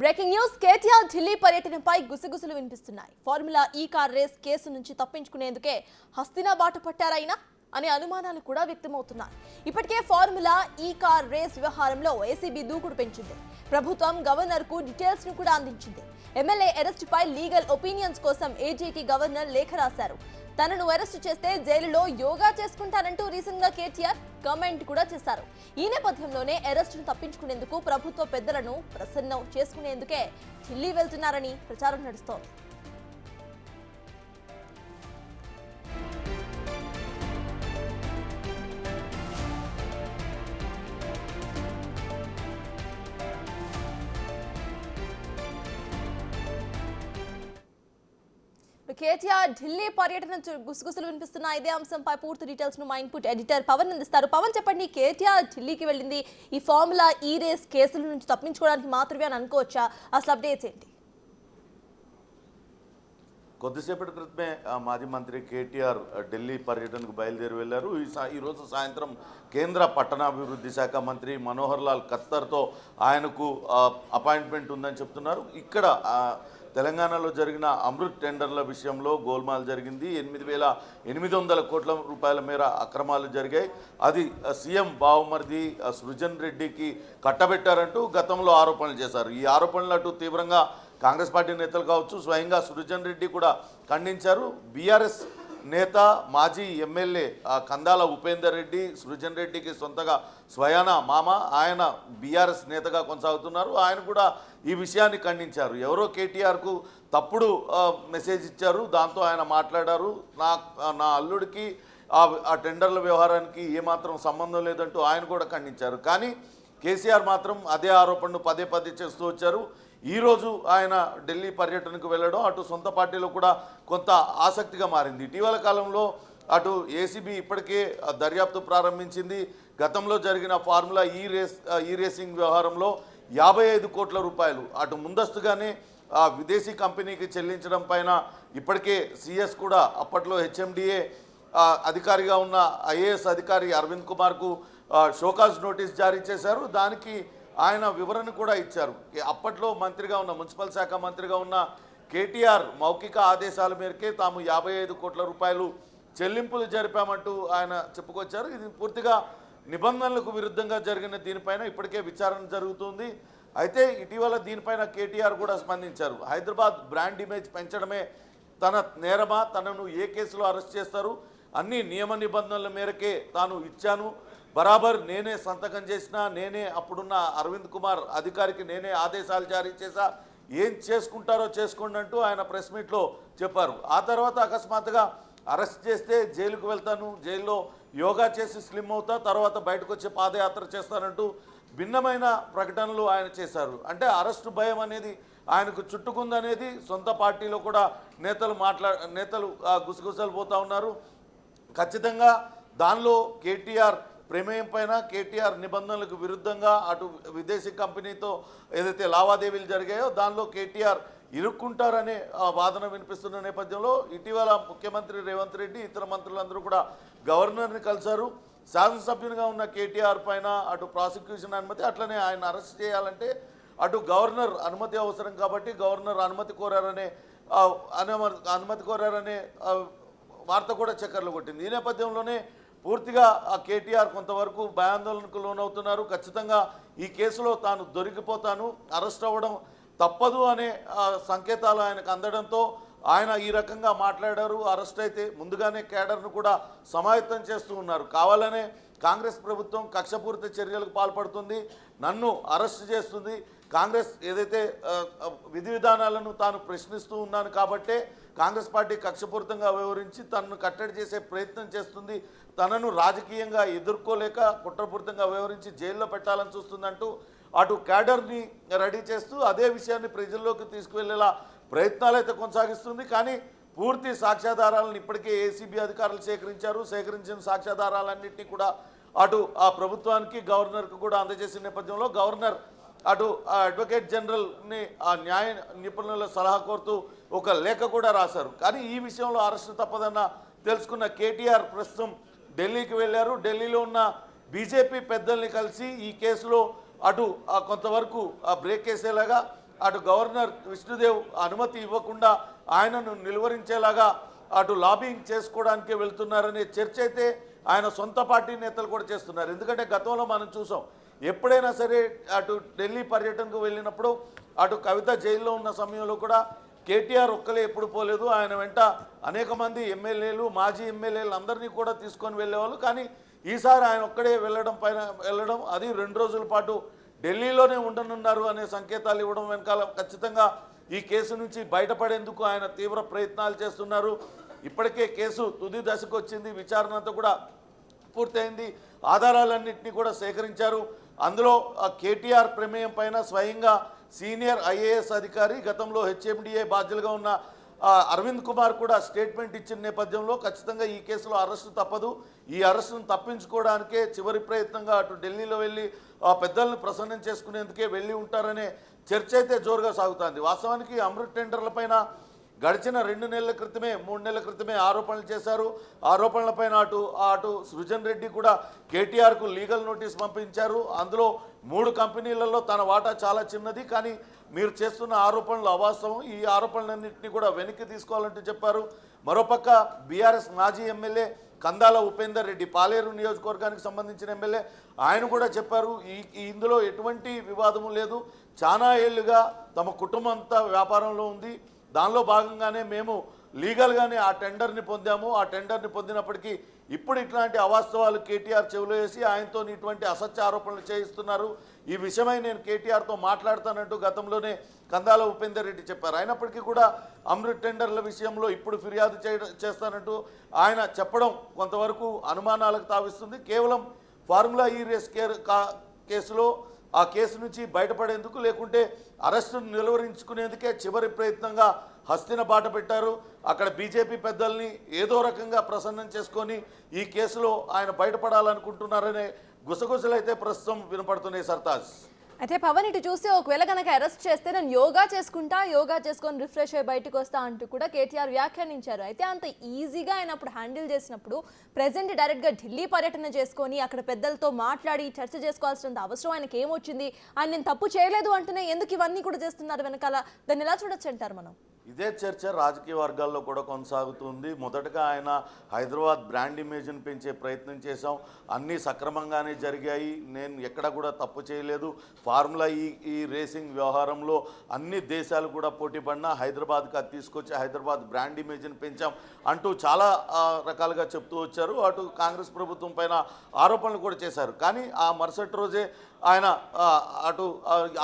Breaking news KTR Delhi పర్యటనపై గుసగుసలు వినిపిస్తున్నాయి. ఫార్ములా ఈ కార్ రేస్ కేసు నుంచి తప్పించుకునేందుకే హస్తినా బాట పట్టారైనా అనే అనుమానాలు కూడా వ్యక్తమవుతున్నాయి. ఇప్పటికే ఫార్ములా ఈ కార్ రేస్ వ్యవహారంలో ఏసీబీ దూకుడు పెంచింది. ప్రభుత్వం గవర్నర్ కు డీటెయిల్స్ ను కూడా అందించింది. ఎమ్మెల్యే అరెస్ట్ పై లీగల్ ఒపీనియన్స్ కోసం ఏజీకి గవర్నర్ లేఖ రాశారు. తనను అరెస్ట్ చేస్తే జైలులో యోగా చేసుకుంటారంటూ రీసెంట్ గా కేటీఆర్ కామెంట్ కూడా చేశారు. ఈ నేపథ్యంలోనే అరెస్టును తప్పించుకునేందుకు ప్రభుత్వ పెద్దలను ప్రసన్నం చేసుకునేందుకే ఢిల్లీ వెళ్తున్నారని ప్రచారం నడుస్తోంది. కేటీఆర్ ఢిల్లీ పర్యటన గుసగుసలు వినిపిస్తున్న ఇదే అంశంపై పూర్తి డీటెయిల్స్ ను మా ఇన్పుట్ ఎడిటర్ పవన్ అందిస్తారు. పవన్, చెప్పండి, కేటీఆర్ ఢిల్లీకి వెళ్ళింది ఈ ఫార్ములా ఈ రేస్ కేసుల నుంచి తప్పించుకోవడానికి మాత్రమే అని అనుకోవచ్చా? అసలు అప్డేట్స్ ఏంటి? కొద్దిసేపటి క్రితమే మాజీ మంత్రి కేటీఆర్ ఢిల్లీ పర్యటనకు బయలుదేరి వెళ్లారు. ఈరోజు సాయంత్రం కేంద్ర పట్టణాభివృద్ధి శాఖ మంత్రి మనోహర్ లాల్ ఖత్తర్తో ఆయనకు అపాయింట్మెంట్ ఉందని చెప్తున్నారు. ఇక్కడ తెలంగాణలో జరిగిన అమృత్ టెండర్ల విషయంలో గోల్మాల్ జరిగింది. 8,800 కోట్ల రూపాయల మేర అక్రమాలు జరిగాయి. అది సీఎం బావమర్ది సృజన్ రెడ్డికి కట్టబెట్టారంటూ గతంలో ఆరోపణలు చేశారు. ఈ ఆరోపణలు అటు తీవ్రంగా కాంగ్రెస్ పార్టీ నేతలు కావచ్చు, స్వయంగా సృజన్ రెడ్డి కూడా ఖండించారు. బీఆర్ఎస్ నేత మాజీ ఎమ్మెల్యే కందాల ఉపేందర్ రెడ్డి సృజన్ రెడ్డికి సొంతగా స్వయాన మామ, ఆయన బీఆర్ఎస్ నేతగా కొనసాగుతున్నారు. ఆయన కూడా ఈ విషయాన్ని ఖండించారు. ఎవరో కేటీఆర్కు తప్పుడు మెసేజ్ ఇచ్చారు, దాంతో ఆయన మాట్లాడారు. నా అల్లుడికి ఆ టెండర్ల వ్యవహారానికి ఏమాత్రం సంబంధం లేదంటూ ఆయన కూడా ఖండించారు. కానీ కేసీఆర్ మాత్రం అదే ఆరోపణను పదే పదే చేస్తూ వచ్చారు. ఈరోజు ఆయన ఢిల్లీ పర్యటనకు వెళ్ళడం అటు సొంత పార్టీలో కూడా కొంత ఆసక్తిగా మారింది. ఇటీవల కాలంలో అటు ఏసీబీ ఇప్పటికే దర్యాప్తు ప్రారంభించింది. గతంలో జరిగిన ఫార్ములా ఈ రేసింగ్ వ్యవహారంలో 55 కోట్ల రూపాయలు అటు ముందస్తుగానే విదేశీ కంపెనీకి చెల్లించడం పైన ఇప్పటికే సీఎస్ కూడా అప్పట్లో హెచ్ఎండిఏ అధికారిగా ఉన్న ఐఏఎస్ అధికారి అరవింద్ కుమార్కు షోకాజ్ నోటీస్ జారీ చేశారు. దానికి ఆయన వివరణ కూడా ఇచ్చారు. అప్పట్లో మంత్రిగా ఉన్న మున్సిపల్ శాఖ మంత్రిగా ఉన్న కేటీఆర్ మౌఖిక ఆదేశాల మేరకే తాము 55 కోట్ల రూపాయలు చెల్లింపులు జరిపామంటూ ఆయన చెప్పుకొచ్చారు. ఇది పూర్తిగా నిబంధనలకు విరుద్ధంగా జరిగిన దీనిపైన ఇప్పటికే విచారణ జరుగుతుంది. అయితే ఇటీవల దీనిపైన కేటీఆర్ కూడా స్పందించారు. హైదరాబాద్ బ్రాండ్ ఇమేజ్ పెంచడమే తన నేరమా, తనను ఏ కేసులో అరెస్ట్ చేస్తారు, అన్ని నియమ నిబంధనల మేరకే తాను ఇచ్చాను, బరాబర్ నేనే సంతకం చేసినా, నేనే అప్పుడున్న అరవింద్ కుమార్ అధికారికి నేనే ఆదేశాలు జారీ చేశా, ఏం చేసుకుంటారో చేసుకోండి అంటూ ఆయన ప్రెస్ మీట్లో చెప్పారు. ఆ తర్వాత అకస్మాత్తుగా అరెస్ట్ చేస్తే జైలుకు వెళ్తాను, జైల్లో యోగా చేసి స్లిమ్ అవుతా, తర్వాత బయటకు వచ్చి పాదయాత్ర చేస్తానంటూ భిన్నమైన ప్రకటనలు ఆయన చేశారు. అంటే అరెస్టు భయం అనేది ఆయనకు చుట్టుకుందనేది సొంత పార్టీలో కూడా నేతలు గుసగుసలు పోతూ ఉన్నారు. ఖచ్చితంగా దానిలో కేటీఆర్ ప్రమేయం పైన, కేటీఆర్ నిబంధనలకు విరుద్ధంగా అటు విదేశీ కంపెనీతో ఏదైతే లావాదేవీలు జరిగాయో దానిలో కేటీఆర్ ఇరుక్కుంటారనే వాదన వినిపిస్తున్న నేపథ్యంలో ఇటీవల ముఖ్యమంత్రి రేవంత్ రెడ్డి ఇతర మంత్రులందరూ కూడా గవర్నర్ని కలిశారు. శాసనసభ్యునిగా ఉన్న కేటీఆర్ పైన అటు ప్రాసిక్యూషన్ అనుమతి, అట్లనే ఆయన అరెస్ట్ చేయాలంటే అటు గవర్నర్ అనుమతి అవసరం కాబట్టి గవర్నర్ అనుమతి కోరారనే వార్త కూడా చక్కర్లు కొట్టింది. ఈ నేపథ్యంలోనే పూర్తిగా కేటీఆర్ కొంతవరకు భయాందోళనకు లోనవుతున్నారు. ఖచ్చితంగా ఈ కేసులో తాను దొరికిపోతాను, అరెస్ట్ అవ్వడం తప్పదు అనే సంకేతాలు ఆయనకు అందడంతో ఆయన ఈ రకంగా మాట్లాడారు. అరెస్ట్ అయితే ముందుగానే కేడర్ను కూడా సమాయత్తం చేస్తూ ఉన్నారు. కావాలనే కాంగ్రెస్ ప్రభుత్వం కక్షపూరిత చర్యలకు పాల్పడుతుంది, నన్ను అరెస్ట్ చేస్తుంది, కాంగ్రెస్ ఏదైతే విధి విధానాలను తాను ప్రశ్నిస్తూ ఉన్నాను కాబట్టే కాంగ్రెస్ పార్టీ కక్షపూరితంగా వ్యవహరించి తనను కట్టడి చేసే ప్రయత్నం చేస్తుంది, తనను రాజకీయంగా ఎదుర్కోలేక కుట్రపూరితంగా వ్యవహరించి జైల్లో పెట్టాలని చూస్తుందంటూ అటు క్యాడర్ని రెడీ చేస్తూ అదే విషయాన్ని ప్రజల్లోకి తీసుకువెళ్లేలా ప్రయత్నాలు అయితే కొనసాగిస్తుంది. కానీ పూర్తి సాక్ష్యాధారాలను ఇప్పటికే ఏసీబీ అధికారులు సేకరించిన సాక్ష్యాధారాలన్నింటినీ కూడా అటు ఆ ప్రభుత్వానికి గవర్నర్కి కూడా అందజేసిన నేపథ్యంలో గవర్నర్ అటు అడ్వకేట్ జనరల్ని ఆ న్యాయ నిపుణుల సలహా కోరుతూ ఒక లేఖ కూడా రాశారు. కానీ ఈ విషయంలో అరెస్టు తప్పదన్న తెలుసుకున్న కేటీఆర్ ప్రస్తుతం ఢిల్లీకి వెళ్ళారు. ఢిల్లీలో ఉన్న బీజేపీ పెద్దల్ని కలిసి ఈ కేసులో అటు కొంతవరకు బ్రేక్ వేసేలాగా అటు గవర్నర్ విష్ణుదేవ్ అనుమతి ఇవ్వకుండా ఆయనను నిలువరించేలాగా అటు లాబింగ్ చేసుకోవడానికే వెళ్తున్నారనే చర్చ అయితే ఆయన సొంత పార్టీ నేతలు కూడా చేస్తున్నారు. ఎందుకంటే గతంలో మనం చూసాం, ఎప్పుడైనా సరే అటు ఢిల్లీ పర్యటనకు వెళ్ళినప్పుడు అటు కవిత జైల్లో ఉన్న సమయంలో కూడా కేటీఆర్ ఒక్కలే ఎప్పుడు పోలేదు. ఆయన వెంట అనేక మంది ఎమ్మెల్యేలు, మాజీ ఎమ్మెల్యేలు అందరినీ కూడా తీసుకొని వెళ్ళేవాళ్ళు. కానీ ఈసారి ఆయన ఒక్కడే వెళ్ళడం అది 2 రోజుల పాటు ఢిల్లీలోనే ఉండనున్నారు అనే సంకేతాలు ఇవ్వడం వెనకాల ఖచ్చితంగా ఈ కేసు నుంచి బయటపడేందుకు ఆయన తీవ్ర ప్రయత్నాలు చేస్తున్నారు. ఇప్పటికే కేసు తుది దశకు వచ్చింది, విచారణ అంతా కూడా పూర్తయింది, ఆధారాలన్నింటినీ కూడా సేకరించారు. అందులో కేటీఆర్ ప్రమేయం పైన స్వయంగా సీనియర్ ఐఏఎస్ అధికారి, గతంలో హెచ్ఎండిఏ బాధ్యులుగా ఉన్న అరవింద్ కుమార్ కూడా స్టేట్మెంట్ ఇచ్చిన నేపథ్యంలో ఖచ్చితంగా ఈ కేసులో అరెస్టు తప్పదు. ఈ అరెస్టును తప్పించుకోవడానికే చివరి ప్రయత్నంగా అటు ఢిల్లీలో వెళ్ళి పెద్దలను ప్రసన్నం చేసుకునేందుకే వెళ్ళి ఉంటారనే చర్చ అయితే జోరుగా సాగుతోంది. వాస్తవానికి అమృత్ టెండర్లపైన గడిచిన 2 నెలల క్రితమే 3 నెలల క్రితమే ఆరోపణలు చేశారు. ఆరోపణలపైన అటు సృజన్ రెడ్డి కూడా కేటీఆర్కు లీగల్ నోటీస్ పంపించారు. అందులో 3 కంపెనీలలో తన వాటా చాలా చిన్నది, కానీ మీరు చేస్తున్న ఆరోపణలు అవాస్తవం, ఈ ఆరోపణలన్నింటినీ కూడా వెనక్కి తీసుకోవాలంటూ చెప్పారు. మరోపక్క బీఆర్ఎస్ మాజీ ఎమ్మెల్యే కందాల ఉపేందర్ రెడ్డి, పాలేరు నియోజకవర్గానికి సంబంధించిన ఎమ్మెల్యే, ఆయన కూడా చెప్పారు ఇందులో ఎటువంటి వివాదము లేదు, చాలా ఏళ్లుగా తమ కుటుంబం అంతా వ్యాపారంలో ఉంది, దానిలో భాగంగానే మేము లీగల్గానే ఆ టెండర్ని పొందాము. ఆ టెండర్ని పొందినప్పటికీ ఇప్పుడు ఇట్లాంటి అవాస్తవాలు కేటీఆర్ చెవిలో వేసి ఆయనతో ఇటువంటి అసత్య ఆరోపణలు చేయిస్తున్నారు. ఈ విషయమై నేను కేటీఆర్తో మాట్లాడతానంటూ గతంలోనే కందాల ఉపేందర్ రెడ్డి చెప్పారు. అయినప్పటికీ కూడా అమృత్ టెండర్ల విషయంలో ఇప్పుడు ఫిర్యాదు చేస్తానంటూ ఆయన చెప్పడం కొంతవరకు అనుమానాలకు తావిస్తుంది. కేవలం ఫార్ములా ఈ రేస్ కేసులో ఆ కేసు నుంచి బయటపడేందుకు, లేకుంటే అరెస్టును నిలువరించుకునేందుకే చివరి ప్రయత్నంగా హస్తిన బాట పెట్టారు. అక్కడ బీజేపీ పెద్దల్ని ఏదో రకంగా ప్రసన్నం చేసుకొని ఈ కేసులో ఆయన బయటపడాలనుకుంటున్నారనే గుసగుసలు అయితే ప్రస్తుతం వినపడుతున్నాయి. సర్తాజ్, అయితే పవన్ ఇటు చూస్తే ఒకవేళ కనుక అరెస్ట్ చేస్తే నేను యోగా చేసుకొని రిఫ్రెష్ అయ్యి బయటకు వస్తా అంటూ కూడా కేటీఆర్ వ్యాఖ్యానించారు. అయితే అంత ఈజీగా ఆయన అప్పుడు హ్యాండిల్ చేసినప్పుడు ప్రెసెంట్ డైరెక్ట్గా ఢిల్లీ పర్యటన చేసుకొని అక్కడ పెద్దలతో మాట్లాడి చర్చ చేసుకోవాల్సినంత అవసరం ఆయనకి ఏమొచ్చింది? ఆయన నేను తప్పు చేయలేదు అంటేనే ఎందుకు ఇవన్నీ కూడా చేస్తున్నారు వెనకాల? దాన్ని ఎలా చూడొచ్చు అంటారు మనం? ఇదే చర్చ రాజకీయ వర్గాల్లో కూడా కొనసాగుతుంది. మొదటగా ఆయన హైదరాబాద్ బ్రాండ్ ఇమేజ్ని పెంచే ప్రయత్నం చేశాం, అన్నీ సక్రమంగానే జరిగాయి, నేను ఎక్కడ కూడా తప్పు చేయలేదు, ఫార్ములా ఈ రేసింగ్ వ్యవహారంలో అన్ని దేశాలు కూడా పోటీ పడినా హైదరాబాద్కి అది తీసుకొచ్చి హైదరాబాద్ బ్రాండ్ ఇమేజ్ని పెంచాం అంటూ చాలా రకాలుగా చెప్తూ వచ్చారు. అటు కాంగ్రెస్ ప్రభుత్వం పైన ఆరోపణలు కూడా చేశారు. కానీ ఆ మరుసటి రోజే ఆయన అటు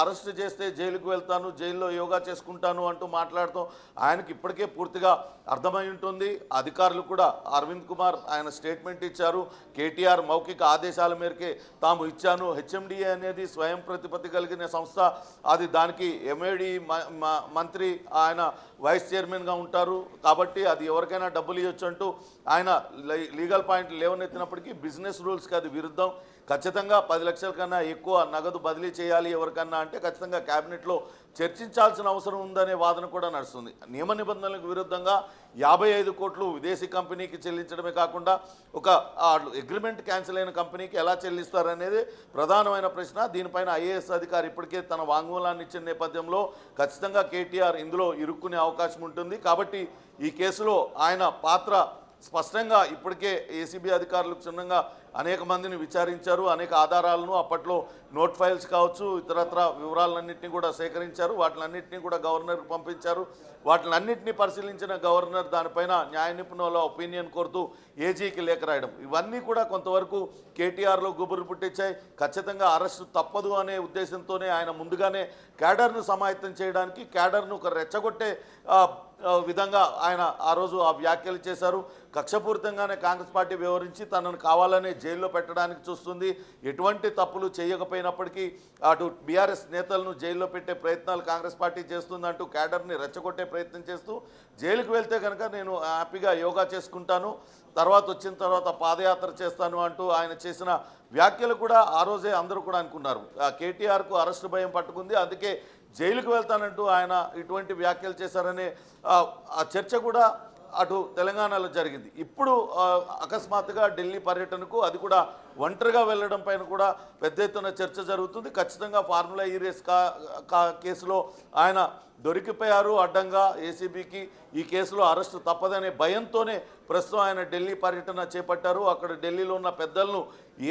అరెస్ట్ చేస్తే జైలుకు వెళ్తాను, జైల్లో యోగా చేసుకుంటాను అంటూ మాట్లాడుతూ ఆయనకి ఇప్పటికే పూర్తిగా అర్థమై ఉంటుంది. అధికారులు కూడా అరవింద్ కుమార్ ఆయన స్టేట్మెంట్ ఇచ్చారు, కేటీఆర్ మౌఖిక ఆదేశాల మేరకే తాము ఇచ్చాను, హెచ్ఎండిఏ అనేది స్వయం ప్రతిపత్తి కలిగిన సంస్థ, అది దానికి ఎంఏడి మంత్రి ఆయన వైస్ చైర్మన్గా ఉంటారు, కాబట్టి అది ఎవరికైనా డబ్బులు ఇవ్వచ్చు అంటూ ఆయన లీగల్ పాయింట్లు లేవనెత్తినప్పటికీ బిజినెస్ రూల్స్కి అది విరుద్ధం, ఖచ్చితంగా 10 లక్షల కన్నా ఎక్కువ నగదు బదిలీ చేయాలి ఎవరికన్నా అంటే ఖచ్చితంగా క్యాబినెట్లో చర్చించాల్సిన అవసరం ఉందనే వాదన కూడా నడుస్తుంది. నియమ నిబంధనలకు విరుద్ధంగా 55 కోట్లు విదేశీ కంపెనీకి చెల్లించడమే కాకుండా ఒక అగ్రిమెంట్ క్యాన్సిల్ అయిన కంపెనీకి ఎలా చెల్లిస్తారనేది ప్రధానమైన ప్రశ్న. దీనిపైన ఐఏఎస్ అధికారి ఇప్పటికే తన వాంగ్మూలాన్ని ఇచ్చిన నేపథ్యంలో ఖచ్చితంగా కేటీఆర్ ఇందులో ఇరుక్కునే అవకాశం ఉంటుంది. కాబట్టి ఈ కేసులో ఆయన పాత్ర స్పష్టంగా ఇప్పటికే ఏసీబీ అధికారులకు క్షుణ్ణంగా అనేక మందిని విచారించారు, అనేక ఆధారాలను అప్పట్లో నోట్ ఫైల్స్ కావచ్చు ఇతరత్ర వివరాలన్నింటినీ కూడా సేకరించారు, వాటిలన్నింటినీ కూడా గవర్నర్కి పంపించారు. వాటిలన్నింటినీ పరిశీలించిన గవర్నర్ దానిపైన న్యాయ నిపుణుల ఒపీనియన్ కోరుతూ ఏజీకి లేఖ రాయడం, ఇవన్నీ కూడా కొంతవరకు కేటీఆర్లో గుబురు పుట్టించాయి. ఖచ్చితంగా అరెస్టు తప్పదు అనే ఉద్దేశంతోనే ఆయన ముందుగానే క్యాడర్ను సమాయత్తం చేయడానికి, క్యాడర్ను ఒక రెచ్చగొట్టే విధంగా ఆయన ఆ రోజు ఆ వ్యాఖ్యలు చేశారు. కక్షపూరితంగానే కాంగ్రెస్ పార్టీ వ్యవహరించి తనను కావాలనే జైల్లో పెట్టడానికి చూస్తుంది. ఎటువంటి తప్పులు చేయకపోయినప్పటికీ అటు బీఆర్ఎస్ నేతలను జైల్లో పెట్టే ప్రయత్నాలు కాంగ్రెస్ పార్టీ చేస్తుందంటూ క్యాడర్ని రెచ్చగొట్టే ప్రయత్నం చేస్తూ జైలుకు వెళ్తే కనుక నేను హ్యాపీగా యోగా చేసుకుంటాను, వచ్చిన తర్వాత పాదయాత్ర చేస్తాను అంటూ ఆయన చేసిన వ్యాఖ్యలు కూడా ఆ రోజే అందరూ కూడా అనుకున్నారు. కేటీఆర్కు అరెస్టు భయం పట్టుకుంది, అందుకే జైలుకు వెళ్తానంటూ ఆయన ఇటువంటి వ్యాఖ్యలు చేశారనే ఆ చర్చ కూడా అటు తెలంగాణలో జరిగింది. ఇప్పుడు అకస్మాత్తుగా ఢిల్లీ పర్యటనకు, అది కూడా ఒంటరిగా వెళ్ళడం పైన కూడా పెద్ద ఎత్తున చర్చ జరుగుతుంది. ఖచ్చితంగా ఫార్ములా ఈ రేస్ కేసులో ఆయన దొరికిపోయారు అడ్డంగా ఏసీబీకి, ఈ కేసులో అరెస్టు తప్పదనే భయంతోనే ప్రస్తుతం ఆయన ఢిల్లీ పర్యటన చేపట్టారు. అక్కడ ఢిల్లీలో ఉన్న పెద్దలను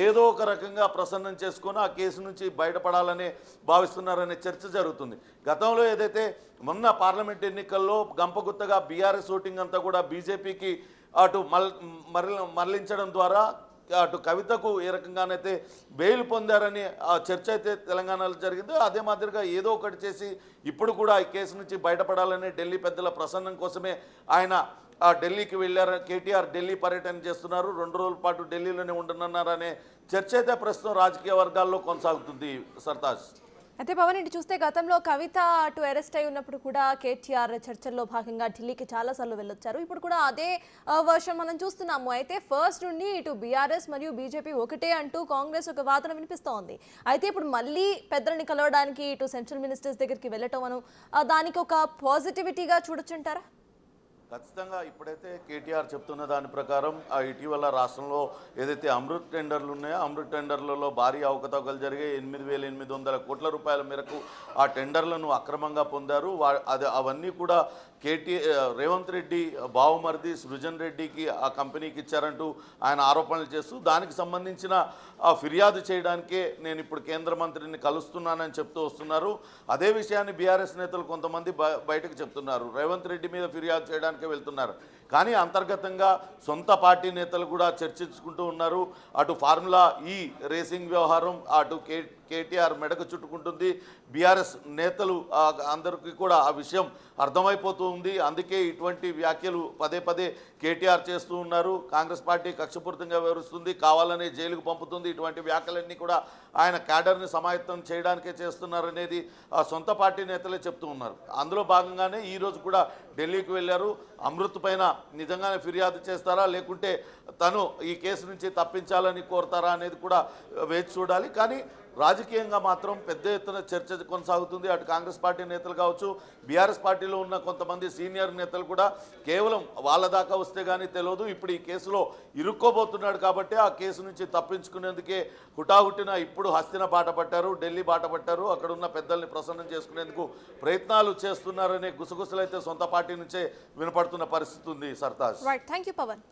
ఏదో ఒక రకంగా ప్రసన్నం చేసుకొని ఆ కేసు నుంచి బయటపడాలనే భావిస్తున్నారనే చర్చ జరుగుతుంది. గతంలో ఏదైతే మొన్న పార్లమెంట్ ఎన్నికల్లో గంపగుత్తగా బీఆర్ఎస్ ఓటింగ్ అంతా కూడా బీజేపీకి అటు మరలించడం ద్వారా అటు కవితకు ఏ రకంగానైతే బెయిల్ పొందారని ఆ చర్చ అయితే తెలంగాణలో జరిగిందో, అదే మాదిరిగా ఏదో ఒకటి చేసి ఇప్పుడు కూడా ఈ కేసు నుంచి బయటపడాలని ఢిల్లీ పెద్దల ప్రసన్నం కోసమే ఆయన ఢిల్లీకి వెళ్ళారు. కేటీఆర్ ఢిల్లీ పర్యటన చేస్తున్నారు, 2 రోజుల పాటు ఢిల్లీలోనే ఉండనున్నారనే చర్చ అయితే ప్రస్తుతం రాజకీయ వర్గాల్లో కొనసాగుతుంది. సర్తాజ్, అయితే పవన్, ఇటు చూస్తే గతంలో కవిత అటు అరెస్ట్ అయి ఉన్నప్పుడు కూడా కేటీఆర్ చర్చల్లో భాగంగా ఢిల్లీకి చాలాసార్లు వెళ్ళొచ్చారు. ఇప్పుడు కూడా అదే వర్షన్ మనం చూస్తున్నాము. అయితే ఫస్ట్ నుండి ఇటు బీఆర్ఎస్ మరియు బీజేపీ ఒకటే అంటూ కాంగ్రెస్ ఒక వాదన వినిపిస్తోంది. అయితే ఇప్పుడు మళ్ళీ పెద్దలని కలవడానికి ఇటు సెంట్రల్ మినిస్టర్స్ దగ్గరికి వెళ్ళటం మనం దానికి ఒక పాజిటివిటీగా చూడొచ్చుంటారా? ఖచ్చితంగా ఇప్పుడైతే కేటీఆర్ చెప్తున్న దాని ప్రకారం ఇటీవల రాష్ట్రంలో ఏదైతే అమృత్ టెండర్లు ఉన్నాయో, అమృత్ టెండర్లలో భారీ అవకతవకలు జరిగే 8,800 కోట్ల రూపాయల మేరకు ఆ టెండర్లను అక్రమంగా పొందారు. అవన్నీ కూడా రేవంత్ రెడ్డి బావుమర్ది సృజన్ రెడ్డికి ఆ కంపెనీకి ఇచ్చారంటూ ఆయన ఆరోపణలు చేస్తూ దానికి సంబంధించిన ఫిర్యాదు చేయడానికే నేను ఇప్పుడు కేంద్ర మంత్రిని కలుస్తున్నానని చెప్తూ వస్తున్నారు. అదే విషయాన్ని బీఆర్ఎస్ నేతలు కొంతమంది బయటకు చెప్తున్నారు. రేవంత్ రెడ్డి మీద ఫిర్యాదు చేయడానికి వెళ్తున్నారు, కానీ అంతర్గతంగా సొంత పార్టీ నేతలు కూడా చర్చించుకుంటూ ఉన్నారు. అటు ఫార్ములా ఈ రేసింగ్ వ్యవహారం అటు కేటీఆర్ మెడకు చుట్టుకుంటుంది. బీఆర్ఎస్ నేతలు అందరికీ కూడా ఆ విషయం అర్థమైపోతూ ఉంది. అందుకే ఇటువంటి వ్యాఖ్యలు పదే పదే కేటీఆర్ చేస్తూ ఉన్నారు. కాంగ్రెస్ పార్టీ కక్షపూరితంగా వ్యవహరిస్తుంది, కావాలనే జైలుకు పంపుతుంది. ఇటువంటి వ్యాఖ్యలన్నీ కూడా ఆయన క్యాడర్ని సమాయత్తం చేయడానికే చేస్తున్నారనేది సొంత పార్టీ నేతలే చెప్తూ ఉన్నారు. అందులో భాగంగానే ఈరోజు కూడా ఢిల్లీకి వెళ్ళారు. అమృత్ పైన నిజంగానే ఫిర్యాదు చేస్తారా, లేకుంటే తను ఈ కేసు నుంచి తప్పించాలని కోరతారా అనేది కూడా వేచి చూడాలి. కానీ రాజకీయంగా మాత్రం పెద్ద ఎత్తున చర్చ కొనసాగుతుంది. అటు కాంగ్రెస్ పార్టీ నేతలు కావచ్చు, బీఆర్ఎస్ పార్టీలో ఉన్న కొంతమంది సీనియర్ నేతలు కూడా కేవలం వాళ్ళ దాకా వస్తే కానీ తెలియదు, ఇప్పుడు ఈ కేసులో ఇరుక్కోబోతున్నాడు కాబట్టి ఆ కేసు నుంచి తప్పించుకునేందుకే హుటాహుటిన ఇప్పుడు హస్తిన బాట పట్టారు, ఢిల్లీ బాట పట్టారు. అక్కడ ఉన్న పెద్దల్ని ప్రసన్నం చేసుకునేందుకు ప్రయత్నాలు చేస్తున్నారనే గుసగుసలైతే సొంత పార్టీ నుంచే వినపడుతున్న పరిస్థితి ఉంది. Sartaj, right, thank you Pawan.